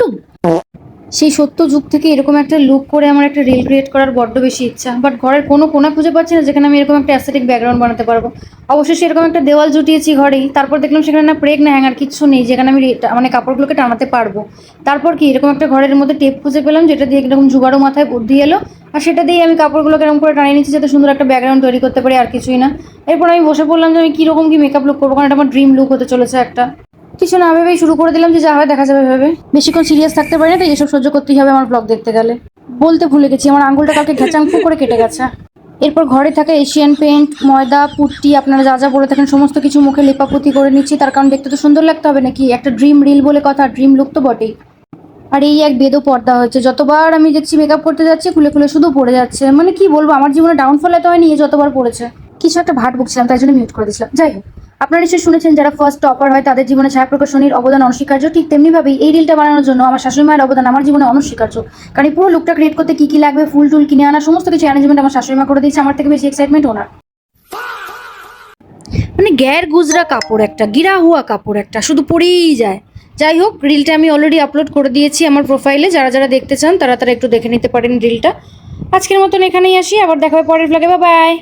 টুং। সেই সত্য যুগ থেকে এরকম একটা লুক করে আমার একটা রিল ক্রিয়েট করার বড্ড বেশি ইচ্ছা, বাট ঘরের কোনো কোনা খুঁজে পাচ্ছি না যেখানে আমি এরকম একটা অ্যাস্থেটিক ব্যাকগ্রাউন্ড বানাতে পারবো। অবশ্যই সেরকম একটা দেওয়াল জুটিয়েছি ঘরেই, তারপর দেখলাম সেখানে না প্রেগ না হ্যাঙ্গার কিচ্ছু নেই যেখানে আমি মানে কাপড়গুলোকে টানাতে পারবো। তারপর কি এরকম একটা ঘরের মধ্যে টেপ খুঁজে পেলাম যেটা দিয়ে এরকম জুগাড়ো মাথায় বুদ্ধি এলো, আর সেটা দিয়ে আমি কাপড়গুলোকে এরকম করে টানিয়ে নিচ্ছি যাতে সুন্দর একটা ব্যাকগ্রাউন্ড তৈরি করতে পারি, আর কিছুই না। এরপর আমি বসে পড়লাম যে আমি কীরকম কি মেকআপ লুক করবো, কারণ এটা আমার ড্রিম লুক হতে চলেছে একটা। কিছু না ভেবেই শুরু করে দিলাম যে যা হয় দেখা যাবে ভেবে। বেশিক্ষণ সিরিয়াস থাকতে পারি না, তাই এসব সহ্য করতেই হবে আমার ব্লগ দেখতে গেলে। বলতে ভুলে গেছি, আমার আঙুলটা কালকে ঘেঁচাংফু করে কেটে গেছে। এরপর ঘরে থাকা এশিয়ান পেইন্ট, ময়দা, পুট্টি, আপনারা যা যা বলে থাকেন সমস্ত কিছু মুখে লেপাপুতি করে নিচ্ছি, তার কারণ দেখতে তো সুন্দর লাগতে হবে নাকি, একটা ড্রিম রিল বলে কথা, ড্রিম লুক তো বটেই। আর এই এক বেদও পর্দা হয়েছে, যতবার আমি দেখছি মেকআপ করতে যাচ্ছি খুলে খুলে শুধু পড়ে যাচ্ছে। মানে কি বলবো, আমার জীবনে ডাউনফল এত হয়নি যতবার পড়েছে। কিছু একটা ভাট বকছিলাম তাই জন্য মিউট করে দিয়েছিলাম। যাই হোক, আপনারা নিশ্চয়ই শুনেছেন যারা ফার্স্ট টপার হয় তাদের জীবনে ছায়াপ্রকাশনীর অবদান অনস্বীকার্য, ঠিক তেমনিভাবেই এই রিলটা বানানোর জন্য আমার শাশুড়ি মায়ের অবদান আমার জীবনে অনস্বীকার্য। কারণ এই পুরো লুকটা ক্রিয়েট করতে কি কি লাগবে, ফুল টুল কিনে আনা, সমস্ত কিছু অ্যারেঞ্জমেন্ট আমার শাশুড়ি মা করে দিয়েছে। আমার থেকে বেশি এক্সাইটমেন্ট ওনার। মানে গ্যার গুজরা কাপড় একটা, গিরা হুয়া কাপড় একটা, শুধু পরেই যায়। যাই হোক, রিলটা আমি অলরেডি আপলোড করে দিয়েছি আমার প্রোফাইলে, যারা যারা দেখতে চান তারা তারা একটু দেখে নিতে পারেন রিলটা। আজকের মতন এখানেই আসি, আবার দেখা হবে পরের ব্লগে। Bye bye.